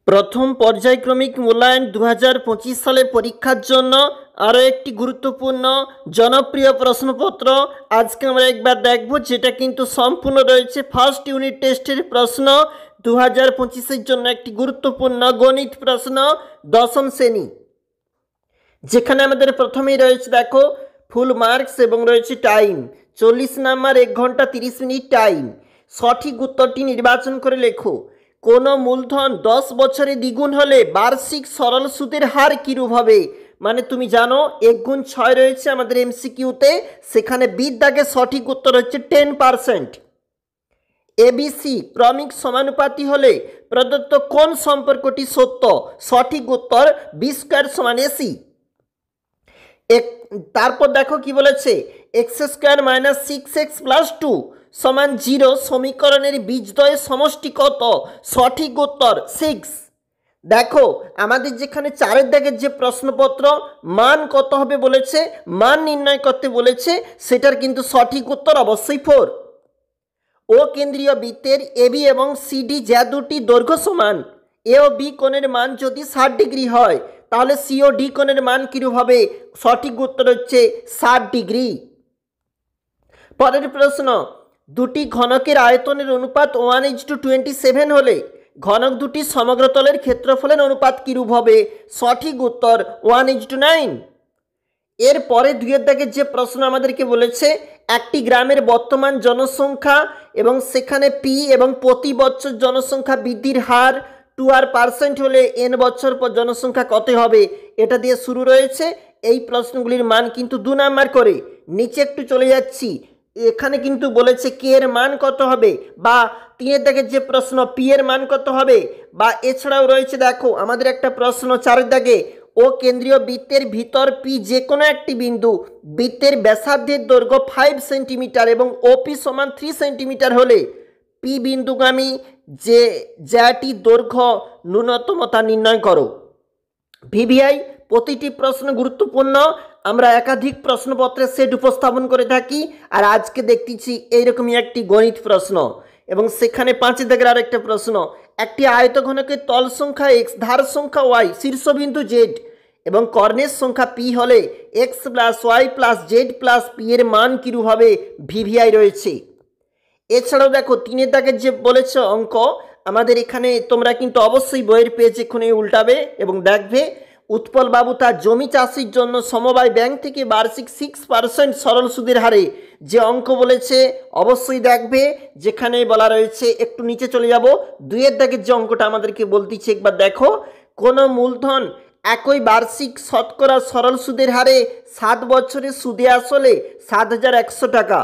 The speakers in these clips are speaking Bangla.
প্রথম পর্যায়ক্রমিক মূল্যায়ন 2025 সালে পরীক্ষার জন্য আরও একটি গুরুত্বপূর্ণ জনপ্রিয় প্রশ্নপত্র আজকে আমরা একবার দেখব, যেটা কিন্তু সম্পূর্ণ রয়েছে ফার্স্ট ইউনিট টেস্টের প্রশ্ন 2025-এর জন্য একটি গুরুত্বপূর্ণ গণিত প্রশ্ন দশম শ্রেণী, যেখানে আমাদের প্রথমেই রয়েছে দেখো ফুল মার্কস এবং রয়েছে টাইম 40 নাম্বার 1 ঘন্টা 30 মিনিট টাইম। সঠিক উত্তরটি নির্বাচন করে লেখো। কোনো মূলধন 10 বছরে দ্বিগুণ হলে বার্ষিক সরল সুদের হার কিরূপ হবে? মানে তুমি জানো 1 গুণ 6 রয়েছে আমাদের এমসিকিউতে, সেখানে বিদ্যাকে সঠিক উত্তর হচ্ছে 10%। এবিসি ক্রমিক সমানুপাতি হলে প্রদত্ত কোন সম্পর্কটি সত্য? সঠিক উত্তর বি স্কয়ার সমান এসি। তারপর দেখো কি বলেছে, x square minus 6x plus 2 সমান 0 সমীকরণের বীজদ্বয়ের সমষ্টি কত? সঠিক উত্তর 6। দেখো আমাদের যেখানে 4 দাগের যে প্রশ্নপত্র মান কত হবে বলেছে, মান নির্ণয় করতে বলেছে, সেটার কিন্তু সঠিক উত্তর অবশ্যই 4। ও কেন্দ্রীয় বৃত্তের এবি এবং সিডি যা দুটি দৈর্ঘ্য সমান, এ ও বি কোণের মান যদি 60 ডিগ্রি হয়, তাহলে সি ও ডি কোণের মান কিরূপ হবে? সঠিক উত্তর হচ্ছে 60 ডিগ্রি। পরের প্রশ্ন, দুটি ঘনকের আয়তনের অনুপাত 1:27 হলে ঘনক দুটি সমগ্রতলের ক্ষেত্রফলের অনুপাত কিরূপ হবে? সঠিক উত্তর 1:9। এর পরে 2 দাগের যে প্রশ্ন আমাদেরকে বলেছে, একটি গ্রামের বর্তমান জনসংখ্যা এবং সেখানে পি এবং প্রতি বছর জনসংখ্যা বৃদ্ধির হার 2% হলে n বছর পর জনসংখ্যা কত হবে? এটা দিয়ে শুরু রয়েছে। এই প্রশ্নগুলির মান কিন্তু 2 নাম্বার করে। নিচে একটু চলে যাচ্ছি, এখানে কিন্তু বলেছে কে এর মান কত হবে, বা 3 দাগের যে প্রশ্ন পি এর মান কত হবে, বা এছাড়াও রয়েছে দেখো আমাদের একটা প্রশ্ন 4 দাগে, ও কেন্দ্রীয় বৃত্তের ভিতর পি যে কোনো একটি বিন্দু বৃত্তের ব্যাসার্ধের দৈর্ঘ্য 5 সেন্টিমিটার এবং ওপি সমান 3 সেন্টিমিটার হলে পি বিন্দুগামী যে জ্যাটি দৈর্ঘ্য ন্যূনতম তা নির্ণয় করো। ভিভিআই প্রতিটি প্রশ্ন গুরুত্বপূর্ণ, আমরা একাধিক প্রশ্নপত্রের সেট উপস্থাপন করে থাকি, আর আজকে দেখতেছি এইরকমই একটি গণিত প্রশ্ন, এবং সেখানে 5 দাগের আরেকটা প্রশ্ন, একটি আয়তঘনকের তল সংখ্যা এক্স, ধার সংখ্যা ওয়াই, শীর্ষবিন্দু জেড এবং কর্ণের সংখ্যা পি হলে X plus Y plus Z plus P এর মান কিরূপ হবে? ভিভিআই রয়েছে। এছাড়াও দেখো 3 দাগের যে বলেছে অঙ্ক, আমাদের এখানে তোমরা কিন্তু অবশ্যই বইয়ের পেজ এখানে উল্টাবে এবং দেখবে, উৎপল বাবু তার জমি চাষির জন্য সমবায় ব্যাংক থেকে বার্ষিক 6% সরল সুদের হারে যে অঙ্ক বলেছে অবশ্যই দেখবে, যেখানে বলা রয়েছে, একটু নিচে চলে যাব, 2 দাগের যে অঙ্কটা আমাদেরকে বলতেছে একবার দেখো, কোনো মূলধন একই বার্ষিক শতকরা সরল সুদের হারে 7 বছরে সুদে আসলে 7,100 টাকা,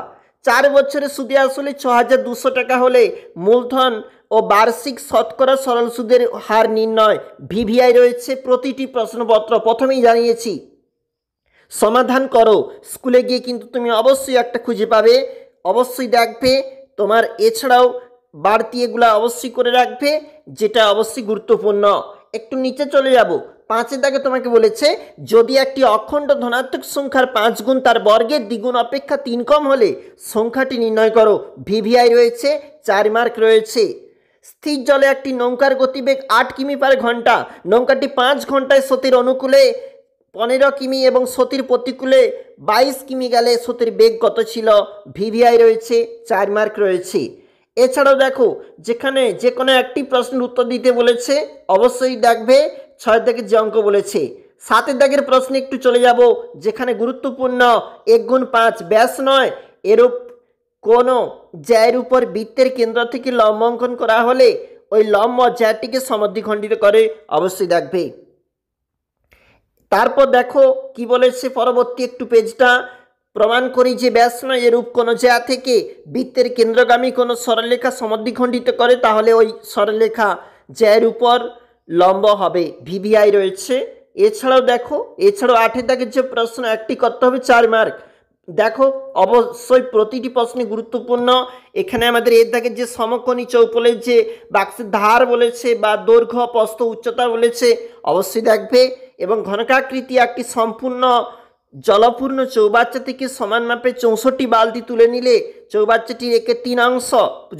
4 বছরে সুদে আসলে 6,200 টাকা হলে মূলধন ও বার্ষিক শতকরা সরল সুদের হার নির্ণয়। ভিভিআই রয়েছে প্রতিটি প্রশ্নপত্র, প্রথমেই জানিয়েছি। সমাধান করো, স্কুলে গিয়ে কিন্তু তুমি অবশ্যই একটা খুঁজে পাবে, অবশ্যই দেখবে। তোমার এছাড়াও বাড়তি এগুলা অবশ্যই করে রাখবে, যেটা অবশ্যই গুরুত্বপূর্ণ। একটু নিচে চলে যাব, 5 দাগে তোমাকে বলেছে, যদি একটি অখণ্ড ধনাত্মক সংখ্যার 5 গুণ তার বর্গের দ্বিগুণ অপেক্ষা 3 কম হলে সংখ্যাটি নির্ণয় করো। ভিভিআই রয়েছে, 4 মার্ক রয়েছে। স্থির জলে একটি নৌকার গতিবেগ 8 কিমি পার ঘন্টা, নৌকাটি 5 ঘন্টায় স্রোতের অনুকূলে 15 কিমি এবং স্রোতের প্রতিকূলে 22 কিমি গেলে স্রোতের বেগ কত ছিল? ভিভিআই রয়েছে, 4 মার্ক রয়েছে। এছাড়াও দেখো, যেখানে যে কোনো একটি প্রশ্নের উত্তর দিতে বলেছে অবশ্যই দেখবে, 6 দাগের যে অঙ্ক বলেছে। 7 দাগের প্রশ্নে একটু চলে যাব, যেখানে গুরুত্বপূর্ণ 1 গুণ 5 ব্যাস নয়, এরূপ কোনো জ্যায়ের উপর বৃত্তের কেন্দ্র থেকে লম্ব অঙ্কন করা হলে ওই লম্ব জ্যাটিকে সমদ্বিখণ্ডিত করে, অবশ্যই দেখবে। তারপর দেখো কি বলেছে পরবর্তী একটু পেজটা, প্রমাণ করি যে ব্যাস নয় এরূপ কোনো জ্যা থেকে বৃত্তের কেন্দ্রগামী কোনো সরলরেখা সমদ্বিখণ্ডিত করে, তাহলে ওই সরলরেখা জ্যায়ের উপর লম্ব হবে। ভিভিআই রয়েছে। এছাড়াও দেখো, এছাড়াও 8 দাগের যে প্রশ্ন একটি করতে হবে, 4 মার্ক। দেখো অবশ্যই প্রতিটি প্রশ্নে গুরুত্বপূর্ণ। এখানে আমাদের এর দাগের যে সমকোণী চৌকোলের যে বাক্সের ধার বলেছে বা দৈর্ঘ্য প্রস্থ উচ্চতা বলেছে, অবশ্যই দেখবে। এবং ঘনকাকৃতি একটি সম্পূর্ণ জলপূর্ণ চৌবাচ্চা থেকে সমান মাপে 64 বালতি তুলে নিলে চৌবাচ্চাটির একে 3 অংশ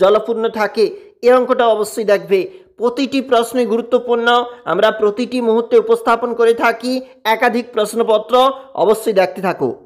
জলপূর্ণ থাকে, এই অঙ্কটা অবশ্যই দেখবে। প্রতিটি প্রশ্নই গুরুত্বপূর্ণ। আমরা প্রতিটি মুহূর্তে উপস্থাপন করে থাকি একাধিক প্রশ্নপত্র। অবশ্যই দেখতে থাকো।